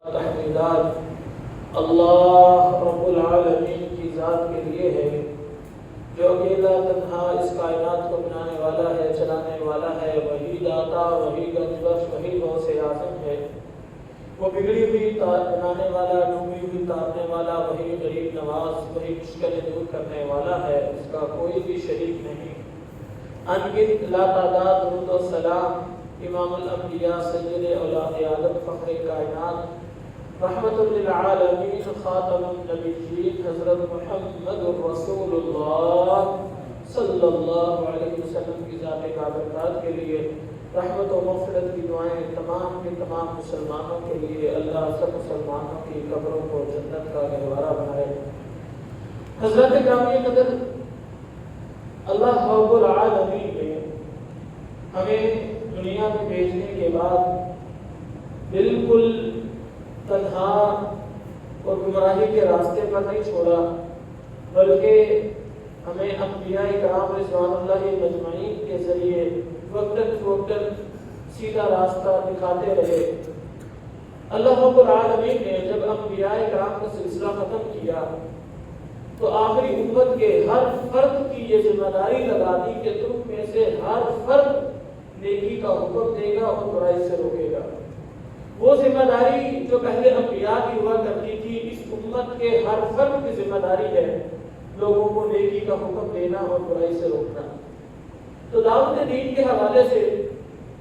تحمیدات اللہ رب العالمین کی ذات کے لیے ہے جو اکیلا تنہا اس کائنات کو بنانے والا ہے، چلانے والا ہے۔ وہی داتا، وہی گنجبخش، وہی غوث اعظم ہے۔ وہ بگڑی ہوئی تار بنانے والا، ڈوبی ہوئی تارنے والا، وہی غریب نواز، وہی مشکلیں دور کرنے والا ہے، اس کا کوئی بھی شریک نہیں۔ انگنت لا تعداد درود و سلام امام الانبیاء سید اولاد آدم فخر کائنات رحمت للعالمین خاتم النبیین حضرت محمد رسول اللہ صلی اللہ علیہ وسلم کی ذات بابرکات کے لیے، رحمت و مغفرت کی دعائیں تمام کے تمام مسلمانوں کے لیے۔ اللہ سب مسلمانوں کی قبروں کو جنت کا گہوارہ بنائے۔ حضرت گرامی قدر، اللہ رب العالمین نے ہمیں دنیا میں بھیجنے کے بعد بالکل تنہا اور گمراہی کے راستے پر نہیں چھوڑا، بلکہ ہمیں انبیاء کرام رضوان اللہ مجمعین کے ذریعے وقتاً فوقتاً سیدھا راستہ دکھاتے رہے۔ اللہ رب العالمین نے جب انبیاء کرام کا سلسلہ ختم کیا تو آخری امت کے ہر فرد کی یہ ذمہ داری لگا دی کہ تم میں سے ہر فرد نیکی کا حکم دے گا اور برائی سے روکے گا۔ وہ ذمہ داری جو پہلے انبیاء کی ہوا کرتی تھی، اس امت کے ہر فرد کی ذمہ داری ہے لوگوں کو نیکی کا حکم دینا اور برائی سے روکنا۔ تو دعوت دین کے حوالے سے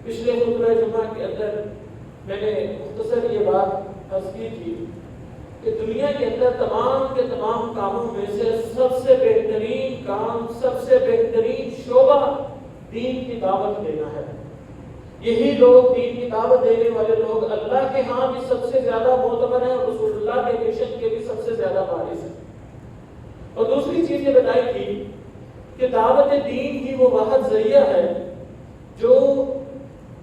پچھلے خطبہ جمعہ کے اندر میں نے مختصر یہ بات عرض کی تھی کہ دنیا کے اندر تمام کے تمام کاموں میں سے سب سے بہترین کام، سب سے بہترین شعبہ دین کی دعوت دینا ہے۔ یہی لوگ، دین کی دعوت دینے والے لوگ، اللہ کے ہاں بھی سب سے زیادہ معتبر ہیں اور رسول اللہ کے مشن کے بھی سب سے زیادہ بارش ہیں۔ اور دوسری چیز یہ بتائی تھی کہ دعوت دین ہی وہ واحد ذریعہ ہے جو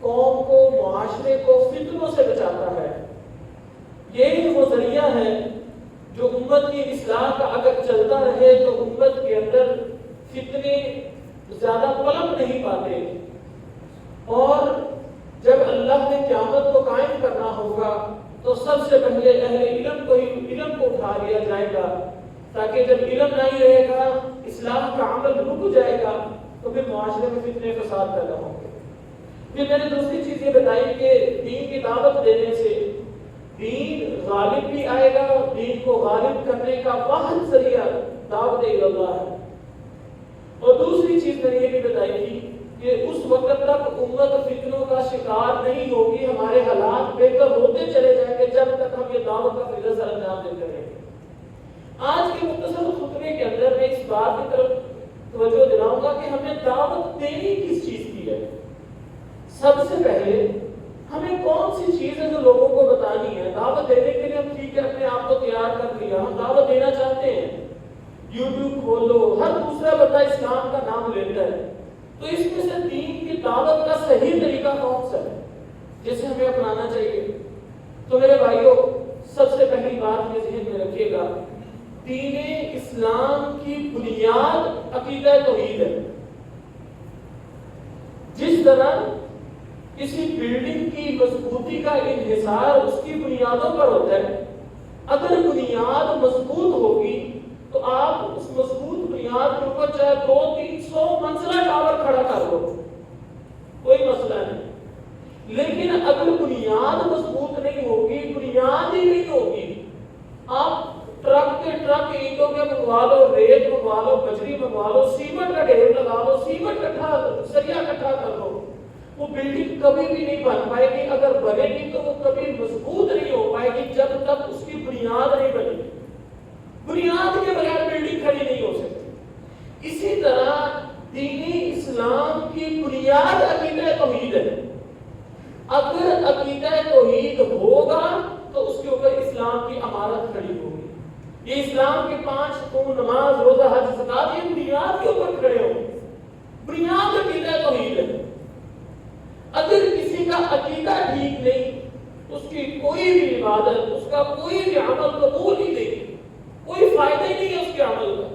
قوم کو، معاشرے کو فتنوں سے بچاتا ہے۔ یہی وہ ذریعہ ہے جو امت کی اصلاح کا اگر چلتا رہے تو امت کے اندر فتنے زیادہ پلک نہیں پاتے، اور جب اللہ نے قیامت کو قائم کرنا ہوگا تو سب سے پہلے اہل علم کو اٹھا لیا جائے گا، تاکہ جب علم نہیں رہے گا، اسلام کا عمل رک جائے گا تو پھر معاشرے میں فتنے فساد پیدا ہوں گے۔ پھر میں نے دوسری چیز یہ بتائی کہ دین کی دعوت دینے سے دین غالب بھی آئے گا، دین کو غالب کرنے کا واحد ذریعہ دعوت اللہ ہے۔ اور دوسری چیز میں نے یہ بھی بتائی تھی کہ اس وقت تک امت فتنوں کا شکار نہیں ہوگی، ہمارے حالات بہتر ہوتے چلے جائیں گے جب تک ہم یہ دعوت کا فریضہ سر انجام دیتے رہیں گے۔ آج کے مختصر خطبے کے اندر میں اس بات کی طرف توجہ دلاؤں گا کہ ہمیں دعوت دینی کس چیز کی ہے۔ سب سے پہلے ہمیں کون سی چیز ہے جو لوگوں کو بتانی ہے۔ دعوت دینے کے لیے ہم ٹھیک ہے اپنے آپ کو تیار کر لیا، ہم دعوت دینا چاہتے ہیں، یوٹیوب کھول لو، ہر دوسرا بندہ اسلام کا نام لیتا ہے، تو اس میں سے دین کی دعوت کا صحیح طریقہ کون سا ہے جسے ہمیں اپنانا چاہیے؟ تو میرے بھائیوں، سب سے پہلی بات یہ ذہن میں رکھیے گا، دین اسلام کی بنیاد عقیدہ توحید ہے۔ جس طرح کسی بلڈنگ کی مضبوطی کا انحصار اس کی بنیادوں پر ہوتا ہے، اگر بنیاد مضبوط ہوگی تو آپ اس مضبوط بنیاد کے اوپر چاہے 200-300 منزلہ ٹاور کھڑا کر دو، کوئی مسئلہ نہیں۔ لیکن اگر بنیاد مضبوط نہیں ہوگی، بنیاد ہی نہیں ہوگی، آپ ٹرک کے ٹرک اینٹوں کے منگوا لو، ریت منگوا لو، بجری منگوا لو، سیمنٹ کا ڈھیر لگا لو، سیمنٹ سریا اکٹھا کر لو، وہ بلڈنگ کبھی بھی نہیں بن پائے گی۔ اگر بنے گی تو وہ کبھی مضبوط نہیں ہو پائے گی جب تک اس کی بنیاد نہیں بنے گی۔ بنیاد کے بغیر بلڈنگ کھڑی نہیں ہو سکتی۔ اسی طرح دین اسلام کی بنیاد عقیدہ توحید ہے۔ اگر عقیدہ توحید ہوگا تو اس کے اوپر اسلام کی عمارت کھڑی ہوگی۔ یہ اسلام کے 5 ستون، نماز، روزہ، حج، زکات، یہ بنیاد کے اوپر کھڑے ہوں گے۔ بنیاد عقیدہ توحید ہے۔ اگر کسی کا عقیدہ ٹھیک نہیں، اس کی کوئی بھی عبادت، اس کا کوئی بھی عمل قبول نہیں دے گی، کوئی فائدہ ہی نہیں ہے اس کے عمل کا،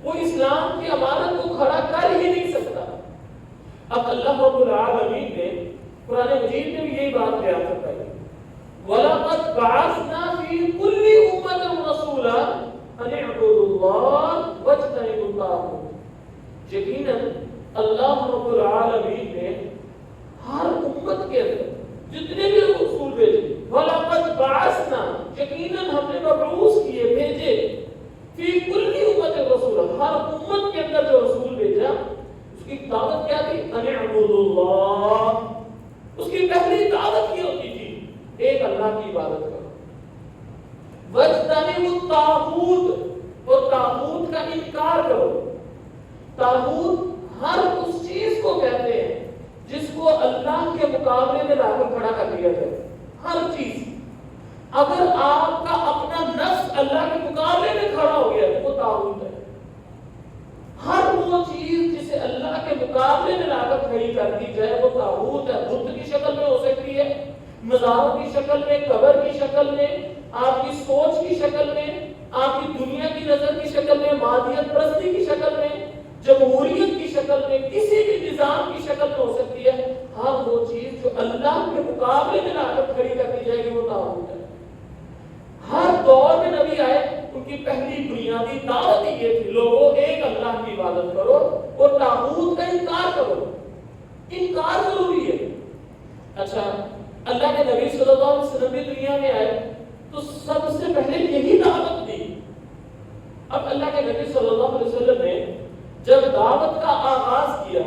وہ اسلام کی عمارت کو کھڑا کر ہی نہیں سکتا۔ اب اللہ رب العالمین نے قرآن مجید میں بھی یہی بات بیان فرمائی۔ وَلَقَدْ بَعَثْنَا فِي كُلِّ أُمَّةٍ رَسُولًا أَنِ اعْبُدُوا اللَّهَ وَاجْتَنِبُوا الطَّاغُوتَ، یقیناً اللہ رب العالمین نے ہر امت کے اندر جتنے بھی رسول بھیجے، وَلَقَدْ بَعَثْنَا، یقیناً ہم نے مبعوث کیے، بھیجے، فی کل امت رسول، ہر امت کے اندر جو رسول بھیجا اس کی دعوت کیا تھی؟ ان اعبدوا اللہ، اس کی پہلی دعوت یہ ہوتی تھی ایک اللہ کی عبادت کرو، واجتنبوا الطاغوت، اور طاغوت کا انکار کرو۔ طاغوت ہر اس چیز کو کہتے ہیں جس کو اللہ کے مقابلے میں لا کر کھڑا کر دیا جائے، ہر چیز۔ اگر آپ کا اپنا نفس اللہ کے مقابلے میں کھڑا ہو گیا تو وہ طاغوت ہے۔ ہر وہ چیز جسے اللہ کے مقابلے میں لا کر کھڑی کر دی جائے وہ طاغوت ہے۔ بت کی شکل میں ہو سکتی ہے، مزاروں کی شکل میں، قبر کی شکل میں، آپ کی سوچ کی شکل میں، آپ کی دنیا کی نظر کی شکل میں، مادیت پرستی کی شکل میں، جمہوریت کی شکل میں، کسی بھی نظام کی شکل میں ہو سکتی ہے۔ ہر وہ چیز جو اللہ کے مقابلے میں لا کر کھڑی کر دی جائے گی وہ طاغوت ہے۔ ہر دور میں نبی آئے، ان کی پہلی بنیادی دعوت یہ تھی، لوگوں ایک اللہ کی عبادت کرو اور طاغوت کا انکار کرو۔ انکار ضروری ہے۔ اچھا، اللہ کے نبی صلی اللہ علیہ وسلم بھی دنیا میں آئے تو سب سے پہلے یہی دعوت دی۔ اب اللہ کے نبی صلی اللہ علیہ وسلم نے جب دعوت کا آغاز کیا،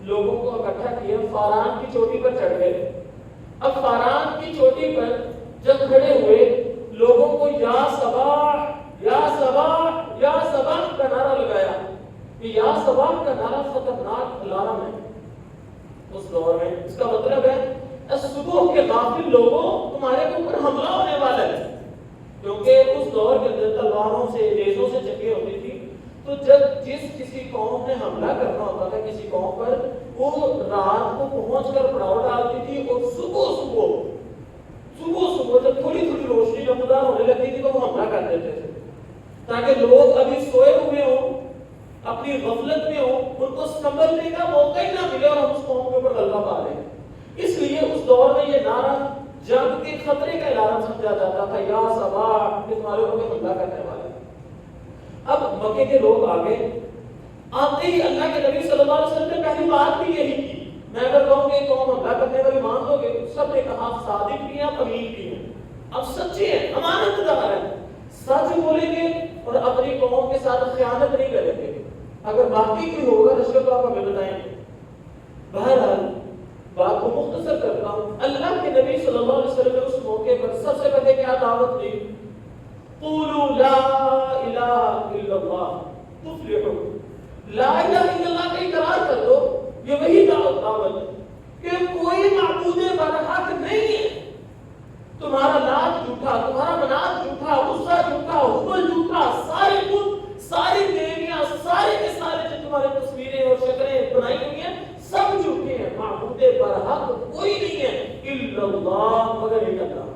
لوگوں کو اکٹھا کیا، فاران کی چوٹی پر چڑھ گئے۔ اب فاران کی چوٹی پر جب کھڑے ہوئے، لوگوں کو یا صباح یا صباح یا صباح کا نعرہ لگایا۔ یہ یا صباح کا نعرہ خطرناک الارم ہے اس دور میں۔ اس کا مطلب ہے صبح کے غافل لوگوں تمہارے اوپر حملہ ہونے والا ہے، کیونکہ اس دور کے اندر تلواروں سے، نیزوں سے جنگیں ہوتی تھی۔ تو جب کسی قوم نے حملہ کرنا ہوتا تھا کسی قوم پر، وہ رات کو پہنچ کر پڑاؤ ڈالتی تھی اور صبح جب تھوڑی تھوڑی روشنی نمودار ہونے لگتی تھی تو وہ حملہ کر دیتے تھے، تاکہ لوگ ابھی سوئے ہوئے ہوں، اپنی غفلت میں ہوں، ان کو سنبھلنے کا موقع ہی نہ ملے اور ہم اس قوم کے اوپر غلبہ پا لیں۔ اس لیے اس دور میں یہ نعرہ جنگ کے خطرے کا الارم سمجھا جاتا تھا، یا صباح، کہ تمہارے اوپر حملہ کرنے والے۔ اب مکے کے لوگ آگے آتے ہی اللہ کے نبی صلی اللہ علیہ وسلم نے پہلی بات بھی یہی کی، میں اگر کہوں کہ قوم حملہ کرنے والی مان لو گے، سب نے کہا صادق بھی ہیں، امین بھی ہیں، اب سچے ہیں، امانت دار ہیں، سچ بولیں گے اور اپنی قوم کے ساتھ خیانت نہیں کریں گے۔ اگر باقی کوئی ہوگا رشوت تو آپ ہمیں بتائیں گے۔ بہرحال بات کو مختصر کرتا ہوں، اللہ کے نبی صلی اللہ علیہ وسلم نے اس موقع پر سب سے پہلے کیا دعوت دی؟ قولوا لا الہ الا اللہ تفلحوا، لا الہ الا اللہ کا اقرار کر دو۔ یہ وہی دعوت کہ کوئی معبود برحق نہیں ہے، تمہارا لات جھوٹا، تمہارا منات جھوٹا، عزا جھوٹا، حبل جھوٹا، سارے بت، ساری دیویاں، سارے کے سارے جو تمہارے تصویریں اور شکلیں بنائی ہوئی ہیں سب جھوٹے ہیں، معبود برحق کوئی نہیں ہے الا اللہ، مگر ایک اللہ۔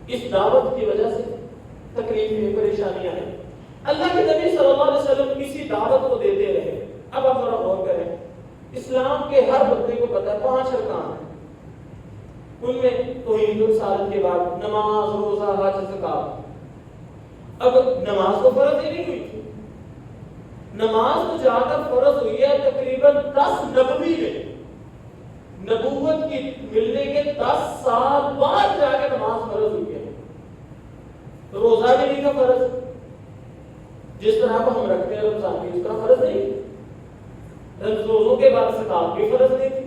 اس دعوت کی وجہ سے تکلیفیں، پریشانیاں ہیں۔ اللہ کے نبی صلی اللہ علیہ وسلم اسی دعوت کو دیتے رہے۔ اب آپ ذرا غور کریں، اسلام کے ہر بندے کو پتہ ہے 5 ارکان ہیں، ان میں توحید رسالت کے بعد نماز، روزہ، حج، زکات۔ اب نماز تو فرض ہی نہیں ہوئی تھی، نماز تو جا کر فرض ہوئی ہے تقریباً 10 نبوی میں، نبوت کی ملنے کے 10 سال بعد جا کے نماز فرض ہوئی ہے۔ روزہ بھی نہیں تھا فرض، جس طرح کو ہم رکھتے ہیں رمضان کی، اس طرح فرض نہیں۔ روزوں کے بعد زکات بھی فرض نہیں تھی،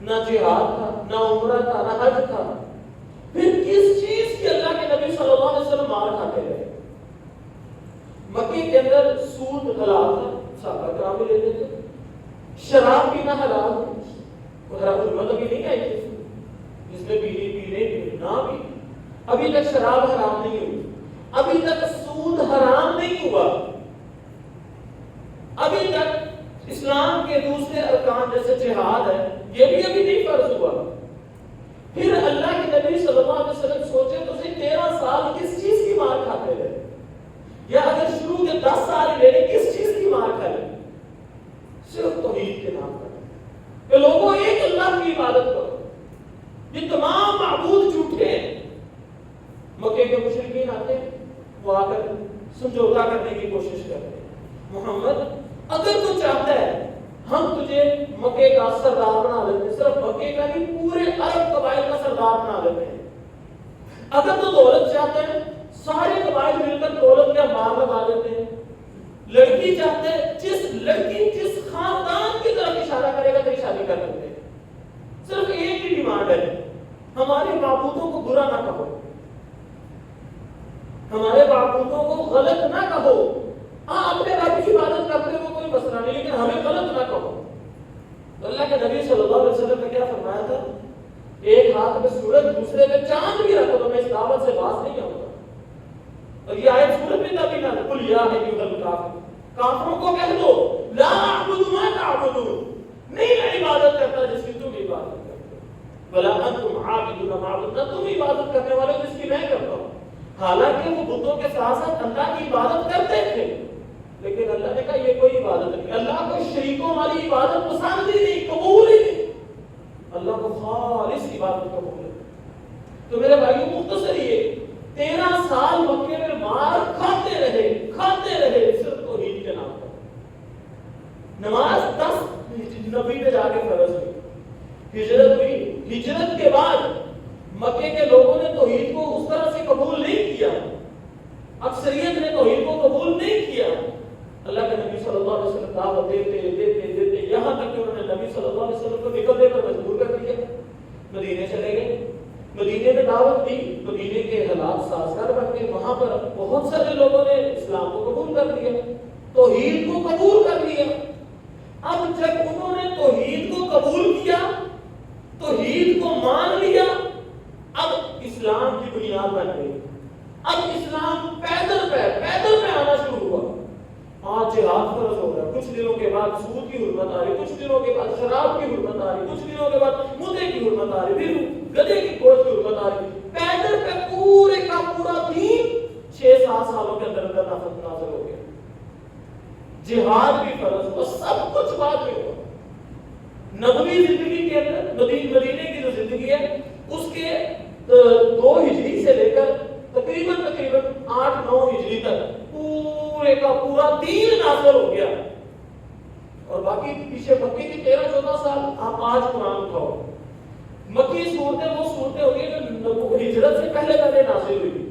نہ جہاد تھا، نہ عمرہ تھا، نہ حج تھا۔ پھر کس چیز کی اللہ کے نبی صلی اللہ علیہ وسلم مار کھاتے رہے؟ مکے کے اندر سود حلال تھا، صحابہ کرام بھی لیتے تھے، شراب پینا حلال تھا، حرام المذہب بھی نہیں آئی تھی، جس میں پینے نہ بھی، ابھی تک شراب حرام نہیں ہوئی، ابھی تک سود حرام نہیں ہوا، ابھی تک اسلام کے دوسرے ارکان جیسے جہاد ہے یہ بھی ابھی نہیں فرض ہوا۔ پھر اللہ کے نبی صلی اللہ علیہ وسلم سوچے تو صحیح 13 سال کس چیز کی مار کھاتے رہے، یا اگر شروع کے 10 سال لے لیں کس چیز کی مار کھا لیں؟ صرف توحید کے نام پر کہ لوگوں ایک اللہ کی عبادت کرو۔ یہ تمام معبود مکے کے مشرکین آتے ہیں، وہ آ کر سمجھوتا کرنے کی کوشش کرتے ہیں، محمد اگر تو چاہتا ہے ہم تجھے مکے کا سردار بنا دیتے ہیں، صرف مکے کا نہیں پورے عرب قبائل کا سردار بنا دیتے ہیں۔ اگر تو دولت چاہتا ہے سارے قبائل مل کر دولت کا مار لگا دیتے ہیں۔ لڑکی چاہتے ہیں جس لڑکی جس خاندان کی طرف اشارہ کرے گا تیری شادی کر دیتے ہیں۔ صرف ایک ہی ڈیمانڈ ہے، ہمارے معبودوں کو برا نہ کہو، ہمارے معبودوں کو غلط نہ کہو، ہاں اپنے رب کی عبادت کرتے ہو کوئی مسئلہ نہیں، لیکن ہمیں غلط نہ کہو۔ تو اللہ کے نبی صلی اللہ علیہ وسلم نے کیا فرمایا تھا؟ ایک ہاتھ میں سورج دوسرے میں چاند بھی رکھو تو میں اس دعوت سے باز نہیں آؤں گا۔ اور یہ آیت سورج میں تبھی نہ قل یا ایھا الکافرون، کافروں کو کہہ دو لا اعبد ما تعبدون، نہیں میں عبادت کرتا جس کی تم عبادت کرتے ہو، ولا انتم عابدون ما اعبد، نہ تم عبادت کرنے والے جس کی میں کرتا ہوں۔ حالانکہ وہ بتوں کے ساتھ ساتھ اللہ کی عبادت کرتے تھے، لیکن اللہ نے کہا یہ کوئی عبادت نہیں، اللہ کو شریکوں والی عبادت پسند ہی نہیں، قبول ہی نہیں، اللہ کو خالص عبادت قبول ہے۔ تو میرے بھائیوں مختصر یہ 13 سال مکے میں مار کھاتے رہے صرف توحید کے نام پر۔ نماز 10 نبی میں جا کے فرض ہوئی، ہجرت ہوئی، ہجرت کے بعد مکے کے لوگوں نے توحید کو اس طرح سے قبول نہیں کیا، اکثریت نے توحید کو قبول نہیں کیا۔ اللہ کے نبی صلی اللہ علیہ وسلم دعوت دیتے یہاں تک کہ انہوں نے نبی صلی اللہ علیہ وسلم کو نکلنے پر مجبور کر دیا، مدینے چلے گئے، مدینے میں دعوت دی، مدینے کے حالات سازگار بن گئے، وہاں پر بہت سارے لوگوں نے اسلام کو قبول کر لیا، توحید کو قبول کر لیا۔ اب جب انہوں نے توحید کو قبول کیا، توحید کو مان لیا، اب اسلام کی بنیاد بن گئی، اب اسلام پیدل پہ آنا شروع ہوا۔ آج جہاد فرض ہو رہا ہے، کچھ دنوں کے بعد سود کی حرمت آ رہی، کچھ دنوں کے بعد شراب کی حرمت آ رہی، کچھ دنوں کے بعد مردے کی حرمت آ رہی، پھر گدھے کی گوشت کی حرمت آ رہی، پیدل پہ پورے کا پورا دین 6-7 سالوں کے اندر نازل ہو گیا۔ جہاد بھی فرض ہوا، سب کچھ بعد میں ہوا۔ نبوی زندگی کے اندر مدینے کی جو زندگی ہے اس کے 2 ہجری سے لے کر تقریباً 8-9 ہجری تک پورے کا پورا دین نازل ہو گیا، اور باقی پیچھے مکی کی 13-14 سال آپ آج قرآن اٹھاؤ، مکی صورتیں وہ صورتیں ہوگی جو ہجرت سے پہلے نازل ہوئی۔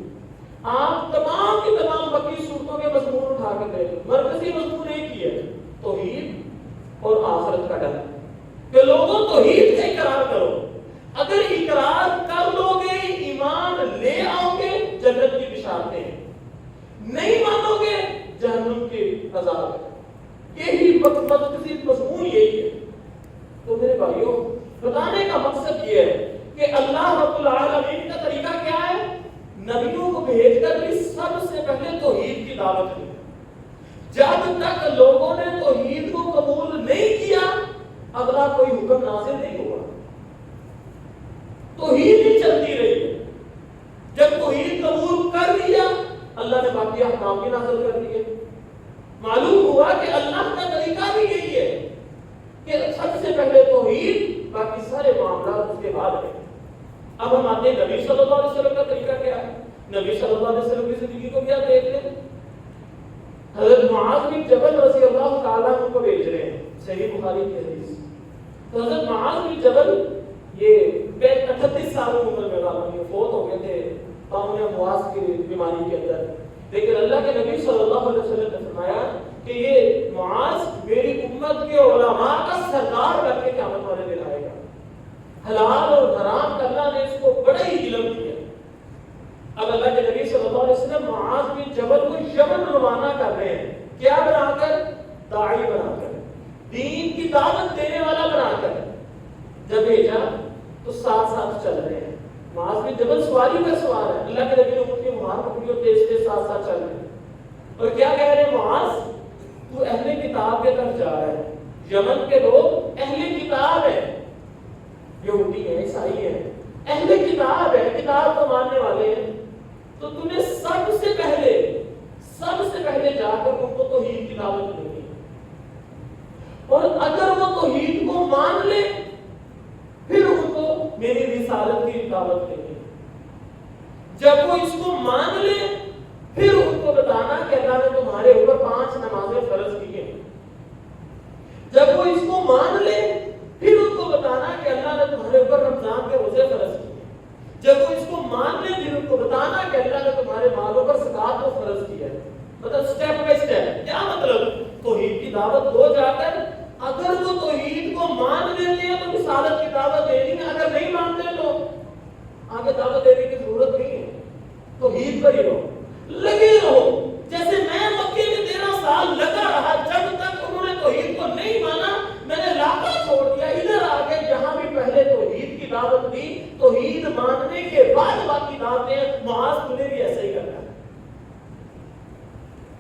آپ تمام کی تمام مکی صورتوں کے مضمون اٹھا کے دیکھیں، مرکزی مضمون ایک ہی ہے، توحید اور آخرت کا ڈر، کہ لوگوں توحید کا اقرار کرو، اگر اقرار کر لو گے ایمان لے آؤ گے جنت کی بشارتیں، نہیں مانو گے جہنم کے عذاب ہے۔ یہی مرکزی مضمون یہی ہے۔ تو میرے بھائیوں بتانے کا مقصد یہ ہے کہ اللہ رب العالمین کا طریقہ کیا ہے؟ نبیوں کو بھیج کر بھی سب سے پہلے توحید کی دعوت دی۔ جب تک لوگوں نے توحید کو قبول نہیں کیا اگلا کوئی حکم نازل نہیں ہوا، توحید ہی چلتی رہی ہے۔ جب توحید قبول کر لیا اللہ نے باقی احکام بھی نازل کر دیے۔ معلوم ہوا کہ اللہ کا طریقہ بھی یہی ہے کہ سب سے پہلے توحید، باقی سارے معاملات اس کے بعد ہیں۔ اب ہم آتے ہیں نبی صلی اللہ علیہ وسلم کا طریقہ کیا ہے۔ نبی صلی اللہ علیہ وسلم کی زندگی کو کیا دیکھتے ہیں؟ حضرت معاذ بن جبل رضی اللہ تعالیٰ عنہ کو بھیج رہے ہیں، صحیح بخاری کی حدیث۔ تو حضرت معاذ بن جبل یہ 38 سال عمر میں غالباً فوت ہو گئے تھے طاعون امواس کی بیماری کے اندر، لیکن اللہ کے نبی صلی اللہ علیہ وسلم نے فرمایا کہ یہ معاذ میری امت کے علماء کا سردار بن کے قیامت والے دن آئے گا۔ حلال اور حرام کا اللہ نے اس کو بڑا ہی علم دیا۔ اب اللہ کے نبی صلی اللہ علیہ وسلم معاذ بن جبل کو یمن روانہ کر رہے ہیں، کیا بنا کر؟ داعی بنا کر، دین کی دعوت دینے والا بنا کر۔ جب بھیجا تو ساتھ چل رہے ہیں، معاذ بن جبل سواری پر سوار ہے، اللہ کے نبی نے اپنی مہار پکڑی اور تیز ساتھ چل رہے ہیں، اور کیا کہہ رہے ہیں؟ معاذ تو اہل کتاب کے طرف جا رہا ہے، یمن کے لوگ اہل کتاب ہیں، یہودی ہیں، عیسائی ہیں، اہل کتاب ہے، کتاب کو ماننے والے ہیں، تو تم نے سب سے پہلے جا کر ان کو توحید کی دعوت دینی، اور اگر وہ توحید کو مان لے پھر ان کو میری رسالت کی دعوت دینی۔ جب وہ اس کو مان لے پھر ان کو بتانا کہ اللہ نے تمہارے اوپر 5 نمازیں فرض کی ہیں. جب وہ اس کو مان لے پھر ان کو بتانا کہ اللہ نے تمہارے اوپر رمضان کے روزے فرض کیے. جب وہ اس کو مان لے پھر ان کو بتانا کہ اللہ نے تمہارے مالوں پر زکات کو فرض کیا ہے. مطلب سٹیپ بائی سٹیپ. کیا مطلب؟ توحید کی دعوت دو جا کر اگر وہ توحید کو مان لیتے ہیں تو رسالت کی دعوت دینی ہے، اگر نہیں مانتے تو آگے دعوت دینے کی ضرورت نہیں ہے. توحید پر ہی رہو، لگے رہو. جیسے میں مکے میں 13 سال لگا رہا، جب تک انہوں نے توحید کو نہیں مانا میں نے علاقہ چھوڑ دیا. ادھر آ کے جہاں بھی پہلے توحید کی دعوت دی، توحید ماننے کے بعد باقی دعوتیں، معاذ تمہیں بھی ایسا ہی کرنا ہے.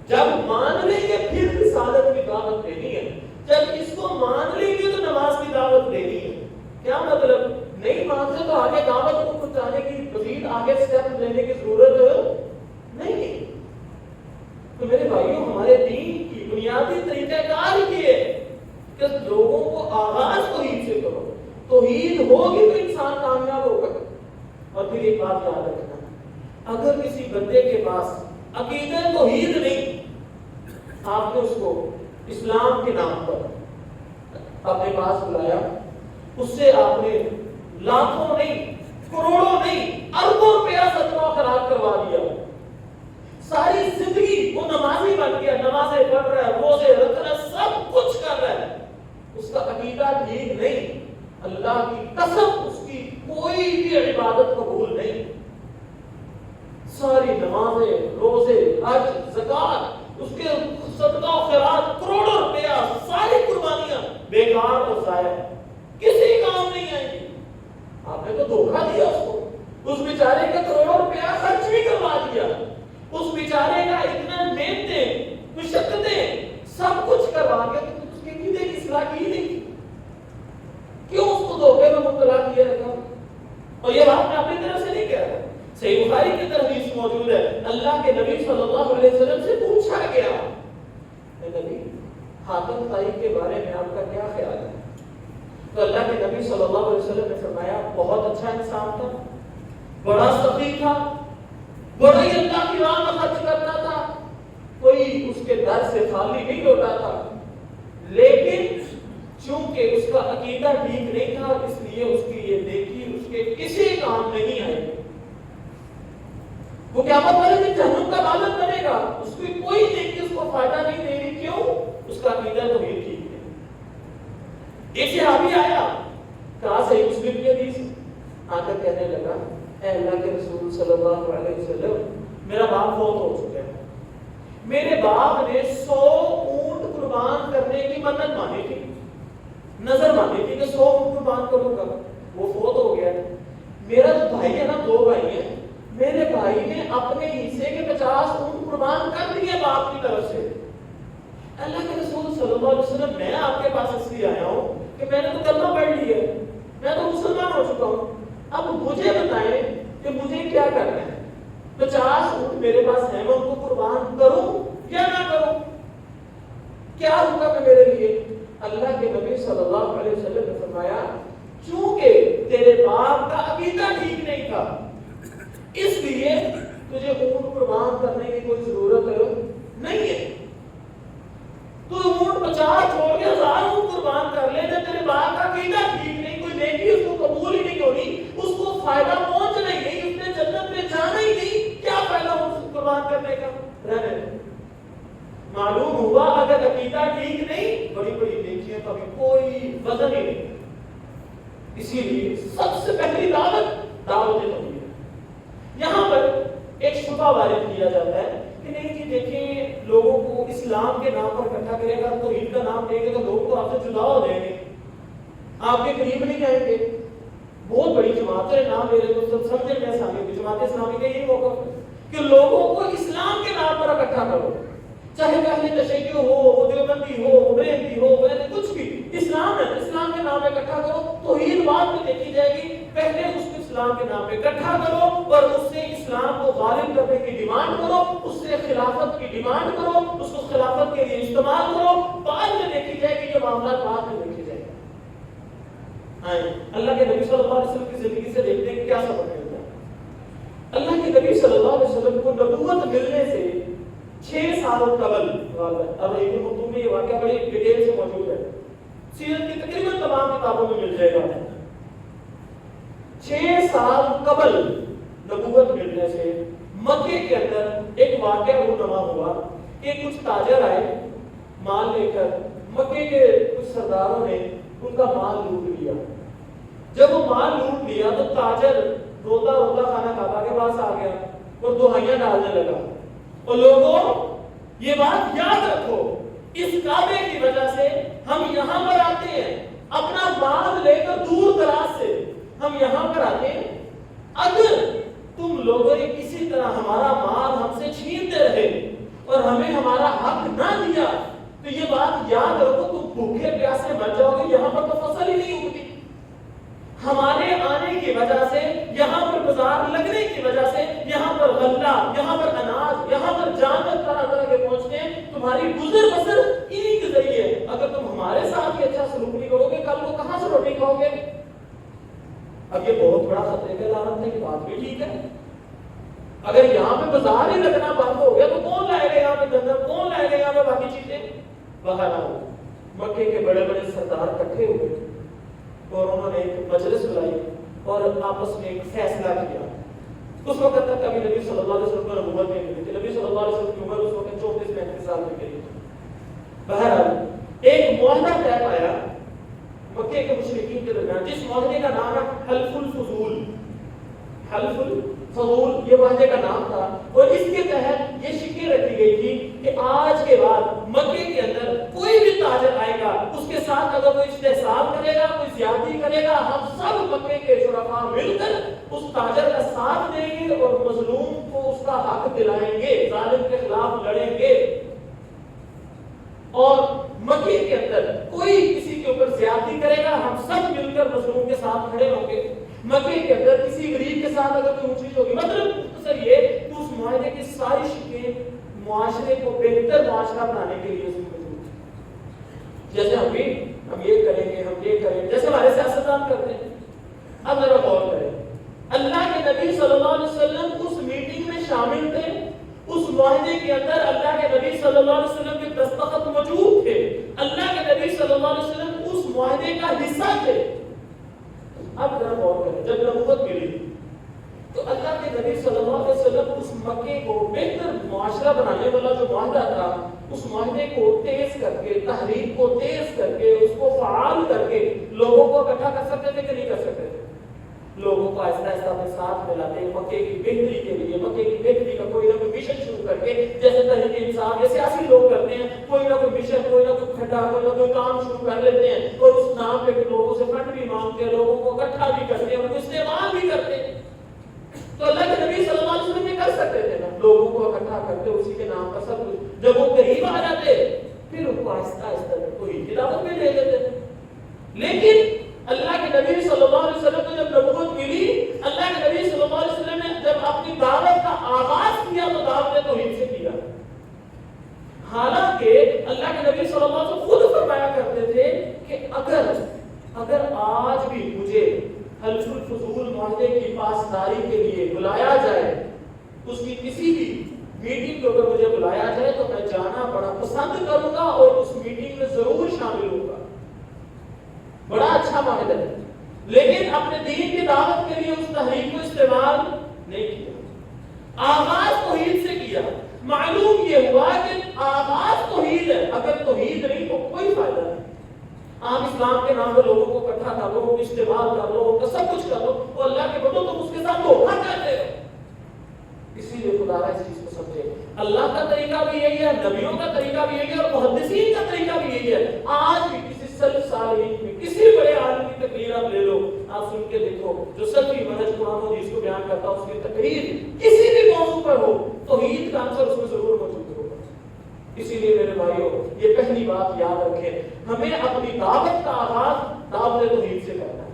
جب مان لیں گے پھر رسالت کی دعوت دینی ہے. جب اس کو مان لیں گے تو نماز کی دعوت دینی ہے. کیا مطلب؟ نہیں مانتے تو آگے دعوت کو پہنچانے کی مزید آگے سٹیپ لینے کی ضرورت نہیں ہے. تو میرے بھائیوں، ہمارے دین کی بنیادی طریقہ کار یہ ہے کہ لوگوں کو آغاز توحید سے کرو. توحید ہوگی تو انسان کامیاب ہوگا. اور پھر ایک بات یاد رکھنا، اگر کسی بندے کے پاس عقیدہ توحید نہیں، آپ نے اس کو اسلام کے نام پر اپنے پاس بلایا، اس سے آپ نے لاکھوں نہیں، کروڑوں نہیں، اربوں روپیہ صدقہ خیرات کروا دیا. ساری زندگی وہ نمازی بن گیا، نمازیں پڑھ رہا ہے، روزے رکھ رہا ہے، سب کچھ کر رہا ہے. اس کا عقیدہ ٹھیک نہیں، اللہ کی قسم اس کی کوئی بھی عبادت قبول نہیں. ساری نمازیں، روزے، حج، زکات، اس کے صدقہ و خیرات، کروڑوں روپیہ، ساری قربانیاں بیکار اور ضائع، کسی کام نہیں آئیں گی. آپ نے تو دھوکہ دیا اس کو. اس بیچارے کا کروڑوں روپیہ خرچ بھی کروا دیا. اس بیچارے کا اتنا محنتیں، مشقتیں، سب کچھ کروا کے تو اس کی عقیدے کی اصلاح کی نہیں. کیوں اس کو دھوکے میں مبتلا کیا رکھا؟ اور یہ بات میں اپنی طرف سے نہیں کہہ رہا. صحیح بخاری کی طرف حدیث موجود ہے، اللہ کے نبی صلی اللہ علیہ وسلم سے پوچھا گیا، اے نبی، حاتم طائی کے بارے میں آپ کا کیا خیال ہے؟ تو اللہ کے نبی صلی اللہ علیہ وسلم نے فرمایا بہت اچھا انسان تھا، بڑا سخی تھا، بڑا ہی اللہ کی راہ میں خرچ کرتا تھا، کوئی اس کے در سے خالی نہیں لوٹا تھا، لیکن چونکہ اس کا عقیدہ ٹھیک نہیں تھا اس لیے اس کی یہ نیکی اس کے کسی کام نہیں آئی. وہ قیامت والے دن جہنم کا باغ بنے گا، اس کی کوئی نیکی اس کو فائدہ نہیں دے رہی. کیوں؟ اس کا عقیدہ تو یہ ٹھیک ہے. ایک صحابی آیا، کہا صحیح مسلم کی حدیث، آ کر کہنے لگا اے اللہ کے رسول صلی اللہ علیہ وسلم، میرا باپ فوت ہو چکا ہے، میرے باپ نے 100 اونٹ قربان کرنے کی منت مانی تھی، نظر مانی تھی کہ 100 اونٹ قربان کروں گا. وہ فوت ہو گیا. میرا جو بھائی ہے نا، 2 بھائی ہیں، میرے بھائی نے اپنے حصے کے 50 اونٹ قربان کر دیے باپ کی طرف سے. اللہ کے رسول صلی اللہ علیہ وسلم، میں آپ کے پاس اس لیے آیا ہوں کہ میں نے تو کلمہ پڑھ لیا ہے، میں تو مسلمان ہو چکا ہوں. اب مجھے بتائیں کہ مجھے کیا کرنا ہے. 50 اونٹ میرے پاس ہیں، میں ان کو قربان کروں یا نہ کروں؟ کیا حکم ہے میرے لیے؟ اللہ کے نبی صلی اللہ علیہ وسلم نے فرمایا چونکہ تیرے باپ کا عقیدہ ٹھیک نہیں تھا اس لیے تجھے اونٹ قربان کرنے کی کوئی ضرورت نہیں ہے. تو اونٹ 50 چھوڑ کے 1000 اونٹ قربان کر لے. جب تیرے باپ کا عقیدہ ٹھیک نہیں، کوئی نیکی اس کو قبول ہی نہیں ہونی، اس کو فائدہ پہنچنا ہی نہیں، اس نے جنت میں جانا ہی نہیں، کیا فائدہ اونٹ قربان کرنے کا؟ رہنے دے. معلوم ہوا اگر عقیدہ ٹھیک نہیں، بڑی بڑی نیکیاں کا بھی کوئی وزن ہی نہیں. اسی لیے سب سے پہلی دعوت توحید. یہاں پر ایک شبہ وارد کیا جاتا ہے کہ نہیں جی دیکھیں، لوگوں کو اسلام کے نام پر اکٹھا کرے گا، توحید کا نام دیں گے تو لوگ تو آپ سے جدا ہو جائیں گے، آپ کے قریب نہیں آئیں گے. بہت بڑی جماعت ہے، نام لے رہے تو سب سمجھے میں سامنے جماعت اسلامی کا یہی موقف ہے کہ لوگوں کو اسلام کے نام پر اکٹھا کرو، چاہے اہل تشیع ہو، دیوبندی ہو، بریلوی ہو، کچھ بھی، اسلام ہے، اسلام کے نام پہ اکٹھا کرو. توحید بعد میں دیکھی جائے گی، پہلے اس کو اسلام کے نام پہ اکٹھا کرو اور اس سے اسلام کو غالب کرنے کی ڈیمانڈ کرو، اس سے خلافت کی ڈیمانڈ کرو، اس کو خلافت کے لیے استعمال کرو. بعد میں دیکھی جائے گی یہ معاملات بعد میں دیکھے جائے گا. اللہ کے نبی صلی اللہ علیہ وسلم کی زندگی سے دیکھتے ہیں کہ کیا سبق ملتا ہے. اللہ کے نبی صلی اللہ علیہ وسلم کو نبوت ملنے سے 6 سال قبل، اب ابن مکتوم میں یہ واقعہ بڑی ڈیٹیل سے موجود ہے، سیرت کی تقریباً تمام کتابوں میں مل جائے گا۔ 6 سال قبل نبوت ملنے سے مکے کے اندر ایک واقعہ رونما ہوا کہ کچھ تاجر آئے مال لے کر، مکے کے کچھ سرداروں نے ان کا مال لوٹ لیا۔ جب وہ مال لوٹ لیا تو تاجر روتا روتا خانہ کعبہ کے پاس آ گیا اور دہائیاں ڈالنے لگا، اور لوگوں یہ بات یاد رکھو، اس کعبے کی وجہ سے ہم یہاں پر آتے ہیں، اپنا مال لے کر دور دراز سے ہم یہاں پر آتے ہیں، اگر تم لوگوں نے کسی طرح ہمارا مال ہم سے چھینتے رہے اور ہمیں ہمارا حق نہ دیا تو یہ بات یاد رکھو، تم بھوکے پیاسے مر جاؤ گے، یہاں پر تو فصل ہی نہیں ہوتی۔ ہمارے آنے کی وجہ سے، یہاں پر بازار لگنے کی وجہ سے، یہاں پر غلہ، یہاں پر اناج، یہاں پر جانور طرح طرح کے پہنچتے ہیں، تمہاری گزر بسر انہی کے ذریعے۔ اگر تم ہمارے ساتھ ہی اچھا سلوک نہیں کرو گے، کل کو کہاں سے روٹی کھاؤ گے؟ اب یہ بہت بڑا خطرے کا علامت ہے کہ بات بھی ٹھیک ہے۔ اگر یہاں پہ بازار ہی لگنا بند ہو گیا تو کون لائے گا یہاں پہ گندم، کون لائے گا یہاں پہ باقی چیزیں؟ بہرحال مکے کے بڑے بڑے سردار اکٹھے ہوئے اور انہوں نے ایک مجلس بلائی اور آپس میں ایک فیصلہ کیا۔ اس وقت تک ابھی نبی صلی اللہ علیہ وسلم کو نبوت نہیں ملی تھی، نبی صلی اللہ علیہ وسلم کی عمر اس وقت 34-35 سال کی قریب۔ بہرحال ایک معاہدہ طے پایا مکے کے مشرکین کے درمیان، جس معاہدے کا نام ہے حلف الفضول۔ حلف الفضول یہ معاہدے کا نام تھا، اور اس کے تحت یہ شکیں رکھی گئی تھی کہ آج کے بعد مکے کے اندر کوئی بھی تاجر آئے گا، اس کے ساتھ اگر کوئی استحصال کرے گا، کوئی زیادتی کرے گا، ہم سب مکے کے شرفاء مل کر اس تاجر کا ساتھ دیں گے اور مظلوم کو اس کا حق دلائیں گے، ظالم کے خلاف لڑیں گے۔ اور مکے کے اندر کوئی کسی کے اوپر زیادتی کرے گا، ہم سب مل کر مظلوم کے ساتھ کھڑے ہوں گے۔ مکے کے اندر کسی غریب کے ساتھ اگر کوئی اونچ نیچ ہوگی، مطلب مختصر یہ کہ اس معاہدے کی ساری شکیں معاشرے کو بہتر معاشرہ بنانے کے لیے اس میں موجود ہیں۔ جیسے ہم یہ کریں گے، ہم یہ کریں گے، جیسے ہمارے سیاستدان کرتے ہیں۔ اب ذرا غور کریں، اللہ کے نبی صلی اللہ علیہ وسلم اس میٹنگ میں شامل تھے، اس معاہدے کے اندر اللہ کے نبی صلی اللہ علیہ وسلم کے دستخط موجود تھے، اللہ کے نبی صلی اللہ علیہ وسلم اس معاہدے کا حصہ تھے۔ اب ذرا غور کریں، جب نبوت ملی تو اللہ کے نبی صلی اللہ علیہ وسلم اس مکے کو بہتر معاشرہ بنانے والا جو معاہدہ تھا، اس معاہدے کو تیز کر کے، تحریک کو تیز کر کے، اس کو فعال کر کے لوگوں کو اکٹھا کر سکتے تھے کہ نہیں کر سکتے تھے؟ لوگوں کو آہستہ آہستہ اپنے ساتھ ملاتے، مکے کی بہتری کے لیے، مکے کی بہتری کا کوئی نہ کوئی مشن شروع کر کے، جیسے تحریک انصاف یا سیاسی لوگ کرتے ہیں، کوئی نہ کوئی مشن، کوئی نہ کوئی کھڈا، کوئی نہ کوئی کام شروع کر لیتے ہیں اور اس نام پہ لوگوں سے فنڈ بھی مانگتے ہیں، لوگوں کو اکٹھا بھی کرتے ہیں، ان کو استعمال بھی کرتے ہیں۔ تو اللہ کے نبی صلی اللہ علیہ وسلم یہ کر سکتے تھے نا، لوگوں کو اکٹھا کرتے، اسی کے نام پر سب کچھ۔ جب وہ قریب آ جاتے پھر ان کو آہستہ آہستہ کوئی دعوت میں دے دیتے۔ لیکن اللہ کے نبی صلی اللہ علیہ وسلم کو جب نبوت ملی، اللہ کے نبی صلی اللہ علیہ وسلم نے جب اپنی دعوت کا آغاز کیا تو دعوت توحید سے کیا۔ حالانکہ اللہ کے نبی صلی اللہ علیہ وسلم خود فرمایا کرتے تھے کہ اگر آج بھی مجھے حلف الفضول معاہدے کی پاسداری کے لیے بلایا جائے، اس کی کسی بھی میٹنگ کو اگر مجھے بلایا جائے تو میں جانا بڑا پسند کروں گا اور اس میٹنگ میں ضرور شامل ہوں گا۔ بڑا اچھا معاہدہ ہے، لیکن اپنے دین کی دعوت کے لیے اس تحریک کو استعمال نہیں کیا، آغاز توحید سے کیا۔ معلوم یہ ہوا کہ آغاز توحید ہے، اگر توحید نہیں تو کوئی فائدہ نہیں۔ آپ اسلام کے نام پر لوگوں کو اکٹھا کر لو، استعمال کر لو، ان کا سب کچھ کر لو، اور اللہ کے بدو تم اس کے ساتھ دھوکہ کر رہے ہو۔ اسی لیے خدا را اس چیز کو سمجھے، اللہ کا طریقہ بھی یہی ہے، نبیوں کا طریقہ بھی یہی ہے، اور محدثین کا طریقہ بھی یہی ہے۔ آج بھی کسی سلف صالحین میں کسی بڑے عالم کی تقریر آپ لے لو، آپ سن کے دیکھو، جو سلفی منہج قرآن و حدیث کو بیان کرتا ہے، اس کی تقریر کسی بھی موضوع پر ہو، توحید کا عنصر اس میں ضرور موجود ہوگا۔ اسی لیے میرے بھائیوں، یہ پہلی بات یاد رکھیں، ہمیں اپنی دعوت کا آغاز دعوت توحید سے کرنا ہے۔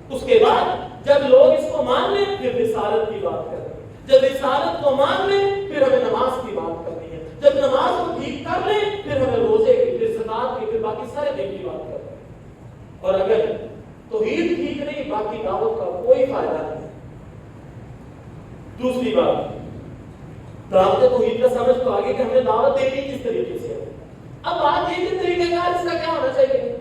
اس کے بعد جب لوگ اس کو مان لیں پھر رسالت کی بات کریں، جب رسالت کو مان لیں پھر ہمیں نماز کی بات کرنی ہے، جب نماز کو ٹھیک کر لیں پھر ہمیں روزے کی، پھر زکات کی، پھر باقی سارے دین کی بات کرنی ہے۔ اور اگر توحید ٹھیک نہیں، باقی دعوت کا کوئی فائدہ نہیں۔ دوسری بات دعوت توحید کا سمجھ تو آگے کہ ہمیں دعوت دینی کس طریقے سے ہے. اب بات یہ کہ طریقہ کار اس کا کیا ہونا چاہیے.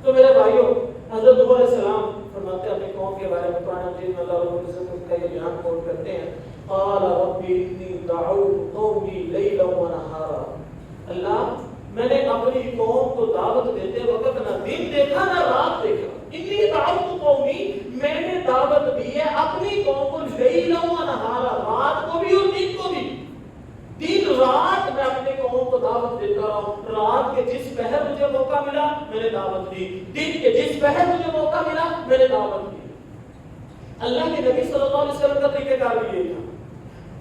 تو میرے بھائیوں حضرت نوح علیہ السلام فرماتے ہیں اپنی قوم کے بارے میں قرآن مجید میں اللہ رب العزت کا یہ بیان کوٹ کرتے ہیں قال رب انی دعوت قومی لیلا ونہارا. اللہ میں نے اپنی قوم کو دعوت دیتے وقت نہ دن دیکھا نہ رات دیکھا. انی دعوت قومی میں نے دعوت دی ہے اپنی قوم کو لیلا ونہارا رات کو بھی اور دن کو بھی. دن رات میں اپنے قوم کو دعوت دیتا رہا ہوں. رات کے جس پہر مجھے موقع ملا میں نے دعوت دی. دن کے جس پہر مجھے موقع ملا میں نے دعوت دی. اللہ کے نبی صلی اللہ علیہ وسلم کا طریقہ کار بھی یہ تھا.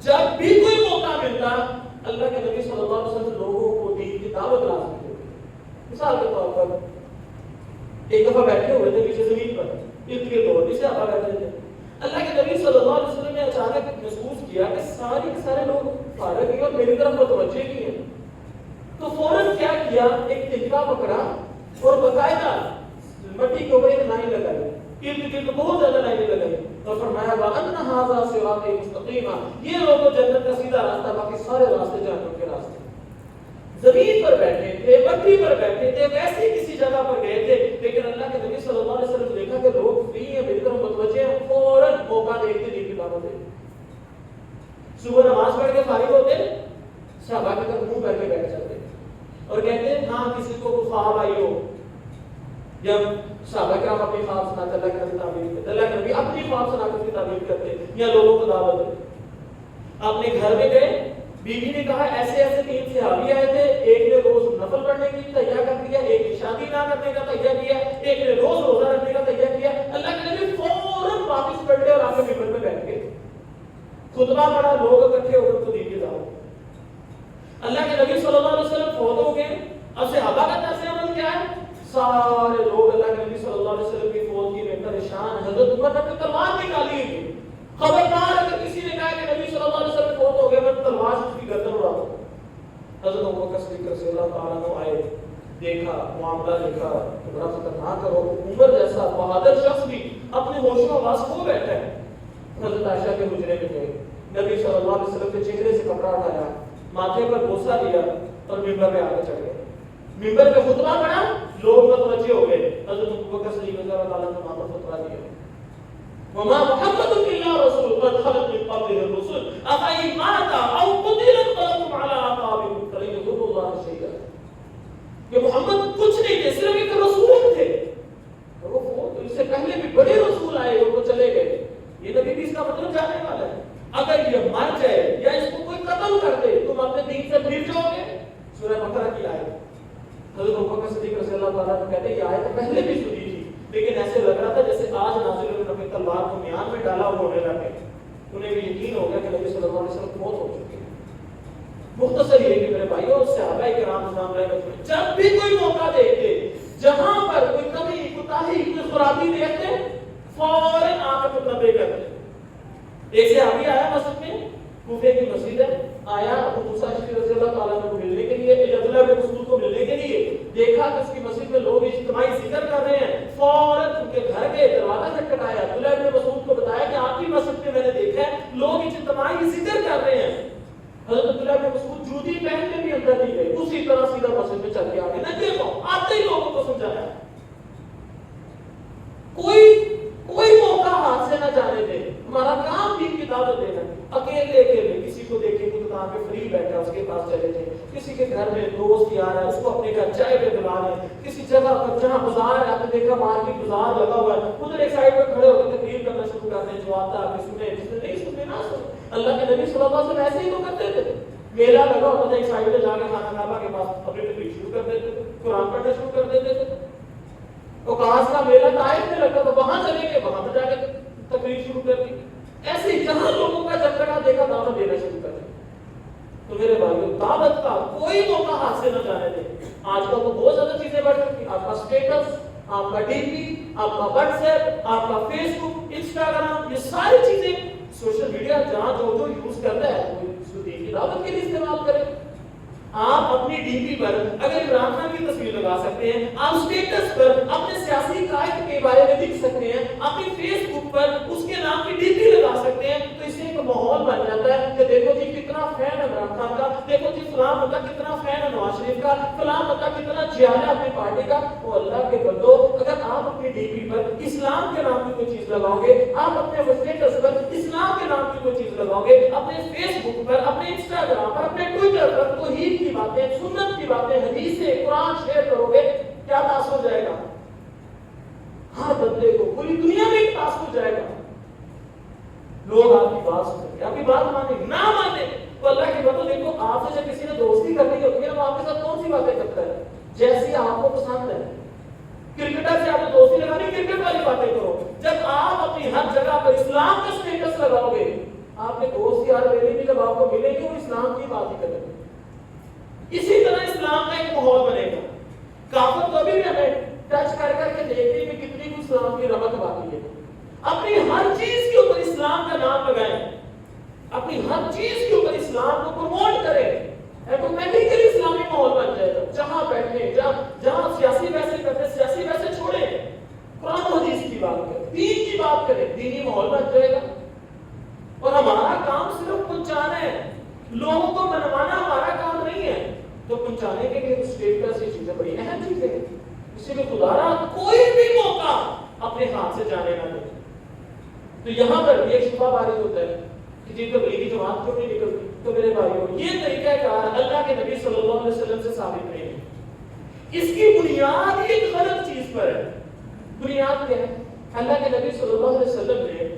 جب بھی کوئی موقع ملتا اللہ کے نبی صلی اللہ علیہ وسلم لوگوں کو دین کی دعوت لازم کرتے. مثال کے طور پر ایک دفعہ بیٹھے ہوئے تھے پیچھے زمین پر ارد گرد دو جسے آپ بیٹھے تھے. اللہ کے نبی صلی اللہ علیہ وسلم نے اچانک محسوس کیا کہ سارے لوگ فارغ ہیں اور میری طرف متوجہ نہیں ہیں. تو فوراً کیا کیا ایک تنکا پکڑا اور باقاعدہ مٹی کے اوپر ایک نائی لگائی. ارد گرد بہت زیادہ نائیں لگائی اور فرمایا وَأَنَّ هَذَا صِرَاطِي مُسْتَقِيمًا. یہ لوگ جنت کا سیدھا راستہ باقی سارے راستے جہنم کے راستے. زمین پر بیٹھے تھے مٹی پر بیٹھے تھے ویسے کسی جگہ پر گئے تھے لیکن اللہ کے نبی صلی اللہ علیہ وسلم نے دیکھا کہ لوگ فری ہیں میری طرف متوجہ ہیں. فوراً موقع دیکھتے دین کی دعوت دے. صبح نماز پڑھ کے فارغ ہوتے صحابہ کے طرف منہ کر کے بیٹھ جاتے اور کہتے ہاں کسی کو خواب آئی ہو. جب صحابہ کرام اپنی خواب سناتے اللہ کے نبی تعبیر کرتے اللہ کے نبی اپنی خواب سنا کر کی تعبیر کرتے یا لوگوں کو دعوت دیتے. اپنے گھر میں گئے بیوی نے کہا ایسے ایسے 3 صحابی آئے تھے. ایک نے روز نفل پڑھنے کے لیے تیار کر دیا ایک نے شادی نہ کرنے کا تیار کیا ایک نے روز روزہ رکھنے کا تیار کیا. اللہ کے نبی فوراً واپس پلٹے اور آگے ممبر پہ بیٹھ گئے. خطبہ پڑھا لوگ اکٹھے ہو کر تو دین کی دعوت. اللہ کے نبی صلی اللہ علیہ وسلم فوت ہو گئے. اب صحابہ کا طرز عمل کیا ہے. سارے لوگ اللہ کے نبی صلی اللہ علیہ وسلم کی فوتگی میں پریشان. حضرت عمر نے تلوار نکالی ہوئی. خبردار اگر کسی نے کہا کہ نبی صلی اللہ علیہ وسلم فوت ہو گئے میں تلوار سے اس کی گردن اڑا دوں. حضرت ابوبکر صدیق رضی اللہ تعالیٰ عنہ آئے دیکھا معاملہ دیکھا تو بڑا خطرناک ہے. عمر جیسا بہادر شخص بھی اپنے ہوش و حواس کھو بیٹھا ہے. حضرت عائشہ کے حجرے میں گئے نبی صلی اللہ علیہ وسلم کے چہرے سے کپڑا اٹھایا ماتھے پر بوسہ دیا اور ممبر پہ آگے چڑھ گئے. ممبر پہ خطبہ پڑھا لوگ متوجہ ہو گئے. حضرت ابوبکر صدیق رضی اللہ تعالیٰ عنہ وہاں پر خطبہ دیا وما محمد الا رسول قد خلت من قبله الرسل افإن مات او قتل انقلبتم على اعقابكم فلن يضروا الله شيئا. کہ محمد کچھ نہیں تھے صرف ایک رسول تھے. وہ اس سے پہلے بھی بڑے رسول آئے اور وہ چلے گئے. یہ نبی بھی اس کا مطلب جانے والا ہے. اگر یہ مر جائے یا اس کو کوئی قتل کر دے تم اپنے دین سے پھر جاؤ گے. سورہ بقرہ کی آیت. حضرت ابوبکر صدیق رضی اللہ تعالیٰ عنہ کہتے ہیں یہ آیت پہلے بھی سنی تھی لیکن ایسے لگ رہا تھا جیسے آج نازل ہوئی اپنی تلوار کو میان میں ڈالا ہونے لگے. انہیں بھی یقین ہو گیا کہ نبی صلی اللہ علیہ وسلم موت ہو چکی ہے. مختصر یہ کہ میرے بھائیوں صحابہ کرام رضوان اللہ علیہم جب بھی کوئی موقع دیکھتے جہاں پر کوئی کمی کوتاہی کوئی خرابی دیکھتے فوراً آ کر خطبے کرتے. ایک صحابی آیا مسجد میں کوفے کی مسجد ہے آیا ابو موسیٰ اشعری رضی اللہ تعالیٰ عنہ کو ملنے کے لیے عبداللہ بن مسعود کو ملنے کے لیے دیکھا کہ اس کی مسجد میں لوگ اجتماعی ذکر کر رہے ہیں. فوراً ان کے گھر کے دروازہ کھٹکھٹایا. عبداللہ بن مسعود کو بتایا کہ آپ کی مسجد میں نے دیکھا ہے لوگ اجتماعی ذکر کر رہے ہیں. حضرت عبداللہ بن مسعود جوتی پہن کے بھی اندر نہیں گئے اسی طرح سیدھا مسجد میں چل کے آگے نہ دیکھو آتے ہی لوگوں کو سمجھایا. کوئی موقع ہاتھ سے نہ جانے دے. ہمارا کام دین کی دعوت دینا. اکیلے کسی کو دیکھیں کوئی دکان پہ فری بیٹھا اس کے پاس چلے جائیں. کسی کے گھر میں دوست یار ہے اس کو اپنے گھر چائے پہ بلا لیں. کسی جگہ پر جہاں بازار ہے آپ نے دیکھا مارکیٹ بازار لگا ہوا ہے ادھر ایک سائڈ پہ کھڑے ہو کے تقریر کرنا شروع کر دیں. جو آتا ہے سنے جس نے نہیں سنے نہ سنے. اللہ کے نبی صلی اللہ علیہ وسلم ایسے ہی تو کرتے تھے. میلہ لگا ہوتا تھا ایک سائڈ پہ جا کے خانہ کعبہ کے پاس اپنی تقریر شروع کر دیتے تھے قرآن پڑھنا شروع کر دیتے تھے. اوقاس کا میلہ طائف میں لگتا تھا وہاں چلے گئے وہاں پہ جا کے تقریر شروع کر دی. ایسے جہاں لوگوں کا جھگڑا دیکھا دعوت دینا شروع کر دیا. تو میرے بھائیو دعوت کا کوئی موقع ہاتھ سے نہ جانے دیں. آج کل تو بہت زیادہ چیزیں بڑھ چکی. آپ کا اسٹیٹس آپ کا ڈی پی آپ کا واٹس ایپ آپ کا فیس بک انسٹاگرام یہ ساری چیزیں سوشل میڈیا جہاں جو یوز کرتا ہے وہ اس کو دین کی دعوت کے لیے استعمال کریں. آپ اپنی ڈی پی پر اگر عمران خان کی تصویر لگا سکتے ہیں آپ اسٹیٹس پر اپنے سیاسی قائد کے بارے میں لکھ سکتے ہیں اپنی فیس بک پر اس کے نام کی ڈی پی لگا سکتے ہیں تو اس سے ایک ماحول ماحول بن جاتا ہے کہ دیکھو جی کتنا فین ہے عمران خان کا، دیکھو جی فلاں بندہ کتنا فین ہے نواز شریف کا، فلاں بندہ کتنا جیال ہے اپنی پارٹی کا. وہ اللہ کے بندو، اگر آپ اپنی ڈی پی پر اسلام کے نام کی کوئی چیز لگاؤ گے، آپ اپنے اسٹیٹس پر اسلام کے نام کی کوئی چیز لگاؤ گے، اپنے فیس بک پر، اپنے انسٹاگرام پر، اپنے ٹویٹر پر توحید کی باتیں، سنت کی باتیں، حدیثیں، قرآن شیئر کرو گے، کیا تاثر جائے گا؟ ہر بندے کو پوری دنیا میں ایک تاثر جائے گا. لوگ آپ کی بات سنیں گے، آپ کی بات مانیں نہ مانیں تو اللہ کی باتوں. دیکھو آپ سے جب کسی نے دوستی کرنی ہوتی ہے وہ آپ کے ساتھ کون سی باتیں کرتا ہے؟ جیسی آپ کو پسند ہے. کرکٹر سے آپ نے دوستی لگانی، کرکٹ والی باتیں کرو. جب آپ اپنی ہر جگہ پر اسلام کا اسٹیٹس لگاؤ گے، آپ کے دوست یار میرے بھی جب آپ کو ملیں گے وہ اسلام کی بات ہی کریں گے. اسی طرح اسلام کا ایک ماحول بنے گا. کافر تو بھی ہمیں ٹچ کر کر کے دیکھتے ہیں کہ کتنی کچھ اسلام کی رمق باقی ہے. اپنی ہر چیز کے اوپر اسلام کا نام لگائیں، اپنی ہر چیز کے اوپر اسلام کو پروموٹ کریں. ایٹومیٹکلی اسلامی ماحول بن جائے گا. جہاں بیٹھیں، جہاں سیاسی بحثیں کرتے ہیں سیاسی بحثیں چھوڑیں، قرآن و حدیث کی بات کریں، دین کی بات کریں، دینی ماحول بن جائے گا. اور ہمارا کام صرف پہنچانا ہے، لوگوں کو منوانا ہمارا کام نہیں ہے. تو پہنچانے کے لیے اسٹیٹس یہ چیزیں بڑی اہم چیزیں ہیں. اسی میں خدا رہا کوئی بھی موقع اپنے ہاتھ سے جانے نہ دے. تو یہاں پر بھی ایک شبہ بارد ہوتا ہے کہ جن تبلیغی جماعت کیوں نہیں نکلتی. تو میرے بھائیوں یہ طریقہ کار اللہ کے نبی صلی اللہ علیہ وسلم سے ثابت نہیں ہے. اس کی بنیاد ایک غلط چیز پر ہے. بنیاد کیا ہے؟ اللہ کے نبی صلی اللہ علیہ وسلم نے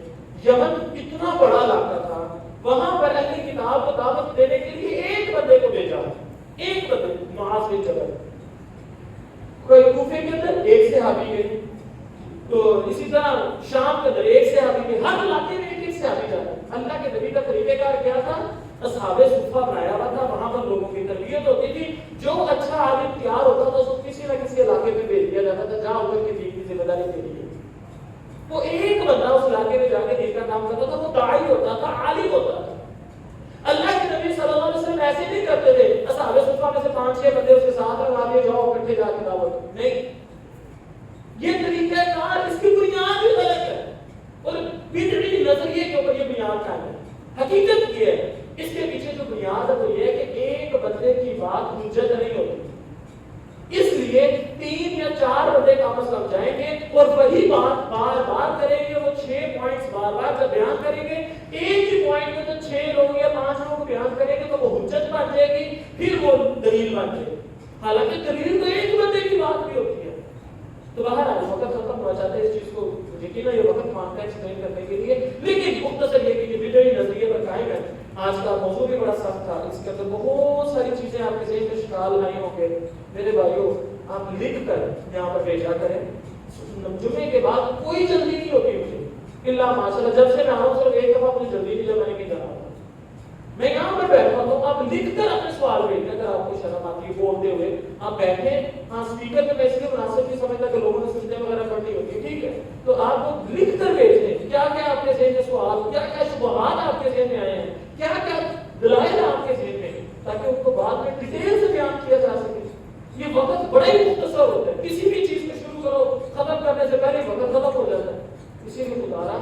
یمن اتنا بڑا علاقہ تھا، وہاں پر اہل کتاب کو دعوت دینے کے لیے ایک بندے کو بھیجا. ایک بندے، معاذ بن جبل. کوئی کوفے کے اندر ایک صحابی گئے، تو اسی طرح شام کے اندر ایک صحابی گئے. ہر علاقے میں ایک صحابی جاتا. اللہ کے نبی کا طریقہ کار کیا تھا؟ اصحاب صفہ بنایا ہوا تھا. وہاں پر لوگوں کی تربیت ہوتی تھی. جو اچھا عالم تیار ہوتا تھا اس کو کسی نہ کسی علاقے میں بھیج دیا جاتا تھا جہاں اوپر کی دین کی ذمہ داری کے لیے. وہ ایک بندہ اس علاقے میں جا کے دین کا کام کرتا تھا. وہ داعی ہوتا تھا، عالم ہوتا تھا. اللہ کے نبی صلی اللہ علیہ وسلم ایسے نہیں کرتے تھے. اصحاب صفہ میں سے 5-6 بندے اس کے ساتھ لگا دیے، جاؤ اکٹھے جا کے دعوت. نہیں، یہ طریقہ کار اس کی بنیاد بھی غلط ہے اور بدعی نظریے کے اوپر یہ بنیاد قائم ہے. حقیقت یہ ہے اس کے پیچھے جو بنیاد ہے وہ یہ ہے کہ ایک بندے کی بات حجت نہیں ہوتی. اس لیے 3 یا 4 بندے کم از کم جائیں گے اور وہی بات بار بار کریں گے. وہ 6 پوائنٹس بار بار جب بیان کریں گے، ایک ہی پوائنٹ میں تو 6 لوگ یا 5 لوگ بیان کریں گے تو وہ حجت بن جائے گی، پھر وہ دلیل بن جائے گی. حالانکہ دلیل تو ایک بندے کی بات بھی ہوتی ہے. تو بہرحال وقت ختم ہوا چاہتے ہیں اس چیز کو یقینا یہ وقت مانگتا ہے ایکسپلین کرنے کے لیے. لیکن مختصر یہ کہ بدعی نظریے پر قائم ہے. آج کا موضوع بھی بڑا سخت تھا، اس کے اندر بہت ساری چیزیں آپ کے ذہن میں شکال لائی ہوں گے. میرے بھائیوں آپ لکھ کر یہاں پر بھیجا کریں. جمعے کے بعد کوئی جلدی نہیں ہوتی مجھے الا ماشاءاللہ. جب سے میں آؤں صرف ایک دفعہ مجھے جلدی نہیں، جب میں نے کہیں جانا ہوتا میں یہاں پر بیٹھا ہوں. آپ لکھ کر اپنے سوال بھیجیں. اگر آپ کو شرم آتی ہے بولتے ہوئے آپ بیٹھیں. ہاں اسپیکر پہ ویسے مناسب نہیں سمجھتا کہ لوگوں نے سنتے وغیرہ پڑھنی ہوتی ہے، ٹھیک ہے. تو آپ کو لکھ کر بھیجیں کیا کیا آپ کے ذہن میں سوال، کیا کیا شبہات آپ کے ذہن میں آئے ہیں، کیا کیا دلائل آپ کے ذہن میں، تاکہ ان کو بعد میں ڈیٹیل سے بیان کیا جا سکے. یہ وقت بڑا ہی مختصر ہوتا ہے. کسی بھی چیز کو شروع کرو ختم کرنے سے پہلے وقت ختم ہو جاتا ہے. اسی لیے خدا را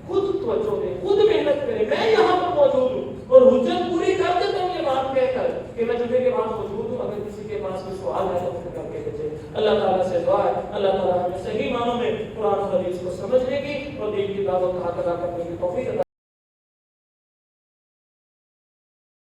خود توجہ دیں، خود محنت کریں. میں یہاں پر موجود ہوں اور حجت پوری کر دیتا ہوں یہ بات کہہ کر کہ میں جمعے کے بعد موجود ہوں. اگر کسی کے پاس کوئی سوال ہے تو مجھے کر کے بھیجیں. اللہ تعالیٰ سے دعا ہے اللہ تعالیٰ ہمیں صحیح معنوں میں قرآن و حدیث کو سمجھنے کی اور دین کی دعوت کا حق ادا کرنے کی توفیق عطا